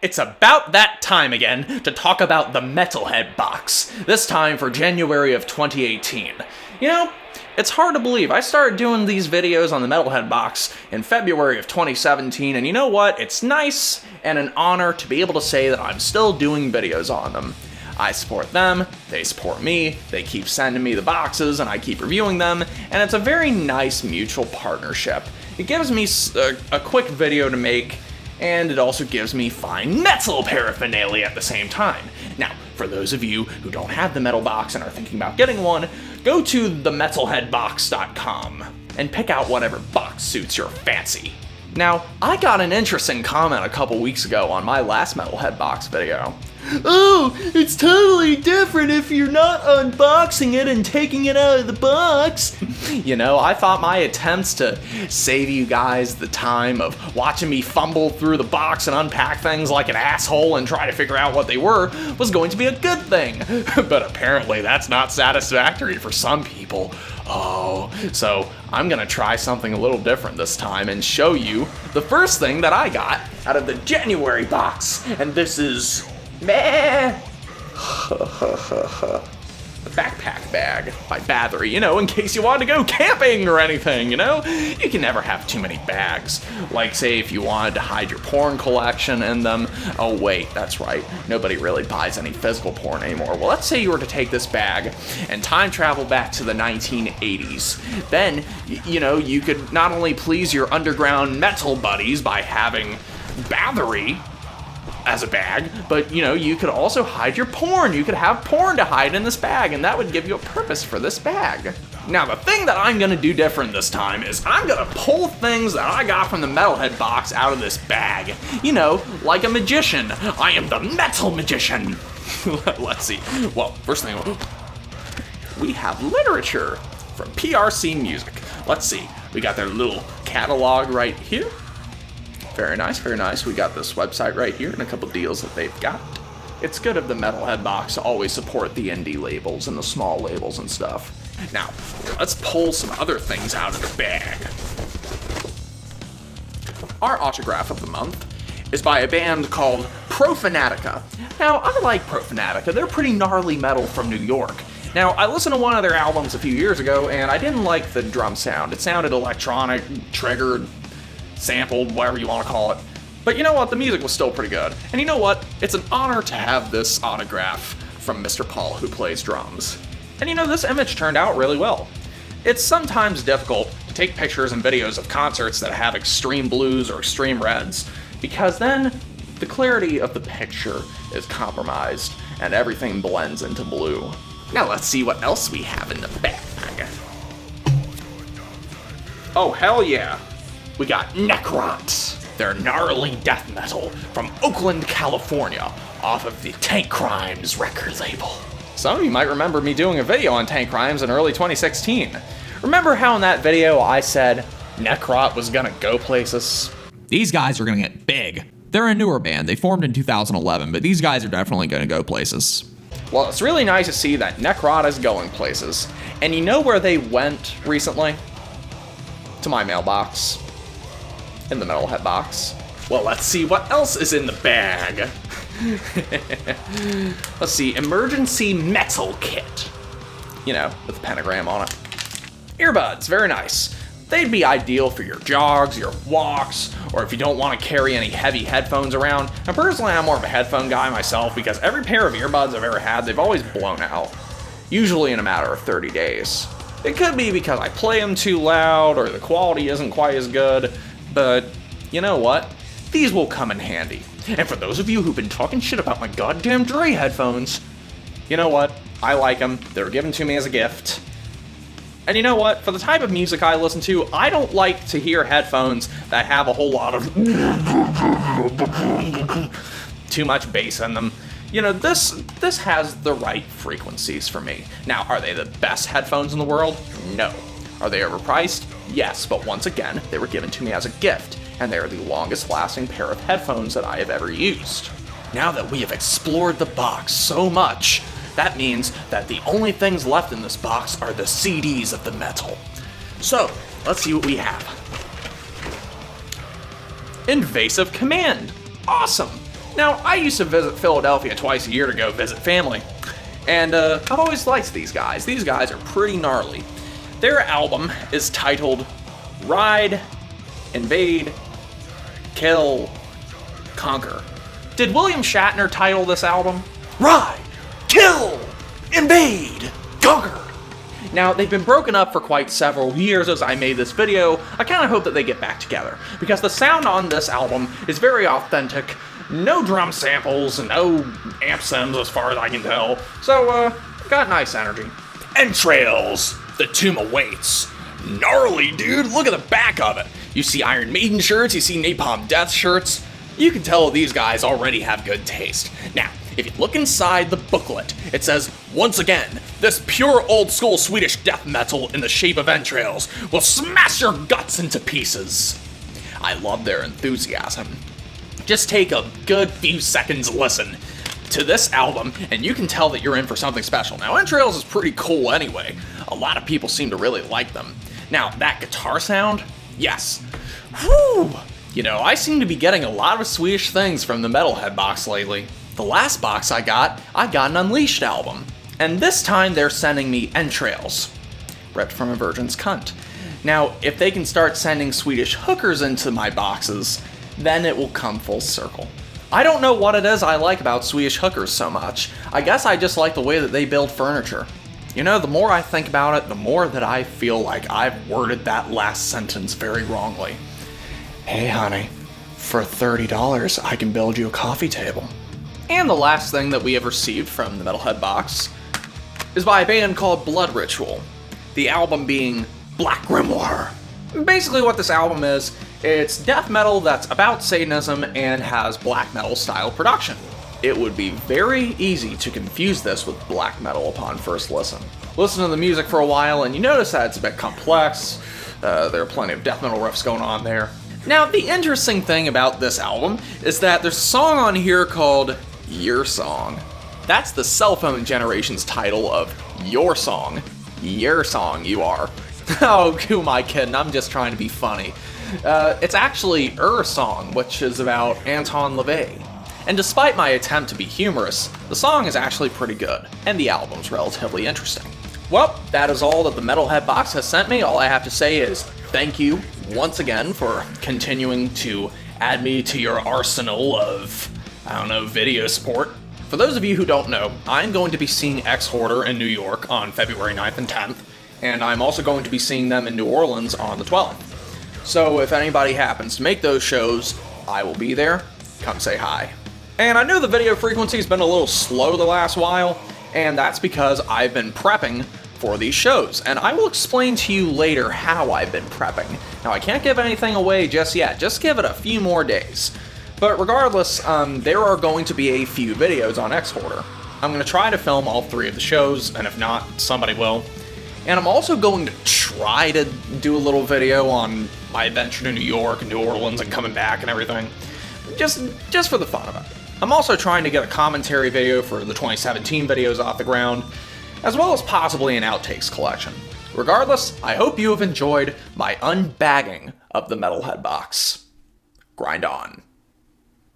It's about that time again to talk about the Metalhead Box, this time for January of 2018. You know, it's hard to believe. I started doing these videos on the Metalhead Box in February of 2017, and you know what? It's nice and an honor to be able to say that I'm still doing videos on them. I support them, they support me, they keep sending me the boxes, and I keep reviewing them, and it's a very nice mutual partnership. It gives me a quick video to make, and it also gives me fine metal paraphernalia at the same time. Now, for those of you who don't have the metal box and are thinking about getting one, go to themetalheadbox.com and pick out whatever box suits your fancy. Now, I got an interesting comment a couple weeks ago on my last Metalhead Box video. Oh, it's totally different if you're not unboxing it and taking it out of the box. You know, I thought my attempts to save you guys the time of watching me fumble through the box and unpack things like an asshole and try to figure out what they were was going to be a good thing. But apparently that's not satisfactory for some people. Oh, so I'm gonna try something a little different this time and show you the first thing that I got out of the January box. And this is... meh. The backpack bag by Battery, you know, in case you want to go camping or anything, you know? You can never have too many bags. Like, say, if you wanted to hide your porn collection in them. Oh, wait, that's right. Nobody really buys any physical porn anymore. Well, let's say you were to take this bag and time travel back to the 1980s. Then, you know, you could not only please your underground metal buddies by having Battery as a bag, but you know, you could also hide your porn. You could have porn to hide in this bag, and that would give you a purpose for this bag. Now, the thing that I'm gonna do different this time is I'm gonna pull things that I got from the Metalhead Box out of this bag. You know, like a magician. I am the Metal Magician. Let's see. Well, first thing, we have literature from PRC Music. Let's see. We got their little catalog right here. Very nice, very nice. We got this website right here and a couple deals that they've got. It's good of the Metalhead Box to always support the indie labels and the small labels and stuff. Now, let's pull some other things out of the bag. Our autograph of the month is by a band called Profanatica. Now, I like Profanatica. They're pretty gnarly metal from New York. Now, I listened to one of their albums a few years ago, and I didn't like the drum sound. It sounded electronic, triggered, sampled, whatever you want to call it. But you know what? The music was still pretty good. And you know what? It's an honor to have this autograph from Mr. Paul, who plays drums. And you know, this image turned out really well. It's sometimes difficult to take pictures and videos of concerts that have extreme blues or extreme reds, because then the clarity of the picture is compromised and everything blends into blue. Now let's see what else we have in the bag. Oh, hell yeah. We got Necrot. They're gnarly death metal from Oakland, California, off of the Tank Crimes record label. Some of you might remember me doing a video on Tank Crimes in early 2016. Remember how in that video I said Necrot was gonna go places? These guys are gonna get big. They're a newer band. They formed in 2011, but these guys are definitely gonna go places. Well, it's really nice to see that Necrot is going places. And you know where they went recently? To my mailbox. In the Metalhead Box. Well, let's see what else is in the bag. Let's see, emergency metal kit. You know, with a pentagram on it. Earbuds, very nice. They'd be ideal for your jogs, your walks, or if you don't want to carry any heavy headphones around. And personally, I'm more of a headphone guy myself because every pair of earbuds I've ever had, they've always blown out. Usually in a matter of 30 days. It could be because I play them too loud or the quality isn't quite as good. But you know what? These will come in handy. And for those of you who've been talking shit about my goddamn Dre headphones, you know what? I like them. They were given to me as a gift. And you know what? For the type of music I listen to, I don't like to hear headphones that have a whole lot of too much bass in them. You know, this has the right frequencies for me. Now, are they the best headphones in the world? No. Are they overpriced? Yes, but once again, they were given to me as a gift, and they are the longest lasting pair of headphones that I have ever used. Now that we have explored the box so much, that means that the only things left in this box are the CDs of the metal. So, let's see what we have. Invasive Command. Awesome. Now, I used to visit Philadelphia twice a year to go visit family, and I've always liked these guys. These guys are pretty gnarly. Their album is titled Ride, Invade, Kill, Conquer. Did William Shatner title this album? Ride, Kill, Invade, Conquer. Now, they've been broken up for quite several years as I made this video. I kind of hope that they get back together, because the sound on this album is very authentic. No drum samples, no amp sims as far as I can tell. So, got nice energy. Entrails, the tomb awaits. Gnarly, dude, look at the back of it. You see Iron Maiden shirts, you see Napalm Death shirts. You can tell these guys already have good taste. Now, if you look inside the booklet, it says, once again, this pure old school Swedish death metal in the shape of entrails will smash your guts into pieces. I love their enthusiasm. Just take a good few seconds listen to this album, and you can tell that you're in for something special. Now, Entrails is pretty cool anyway. A lot of people seem to really like them. Now, that guitar sound, yes. Whew! You know, I seem to be getting a lot of Swedish things from the Metalhead Box lately. The last box I got an Unleashed album. And this time they're sending me Entrails, ripped from a virgin's cunt. Now, if they can start sending Swedish hookers into my boxes, then it will come full circle. I don't know what it is I like about Swedish hookers so much. I guess I just like the way that they build furniture. You know, the more I think about it, the more that I feel like I've worded that last sentence very wrongly. Hey honey, for $30 I can build you a coffee table. And the last thing that we have received from the Metalhead Box is by a band called Blood Ritual, the album being Black Grimoire. Basically what this album is, it's death metal that's about Satanism and has black metal style production. It would be very easy to confuse this with black metal upon first listen. Listen to the music for a while and you notice that it's a bit complex, there are plenty of death metal riffs going on there. Now, the interesting thing about this album is that there's a song on here called Your Song. That's the cell phone generation's title of Your Song. Your Song, you are. Oh, who am I kidding? I'm just trying to be funny. It's actually Song, which is about Anton LaVey. And despite my attempt to be humorous, the song is actually pretty good, and the album's relatively interesting. Well, that is all that the Metalhead Box has sent me. All I have to say is thank you once again for continuing to add me to your arsenal of, video support. For those of you who don't know, I'm going to be seeing X-Hoarder in New York on February 9th and 10th, and I'm also going to be seeing them in New Orleans on the 12th. So if anybody happens to make those shows, I will be there. Come say hi. And I know the video frequency has been a little slow the last while, and that's because I've been prepping for these shows, and I will explain to you later how I've been prepping. Now, I can't give anything away just yet, just give it a few more days. But regardless, there are going to be a few videos on X-Hoarder. I'm going to try to film all 3 of the shows, and if not, somebody will. And I'm also going to try to do a little video on my adventure to New York and New Orleans and coming back and everything. Just for the fun of it. I'm also trying to get a commentary video for the 2017 videos off the ground, as well as possibly an outtakes collection. Regardless, I hope you have enjoyed my unbagging of the Metalhead Box. Grind on.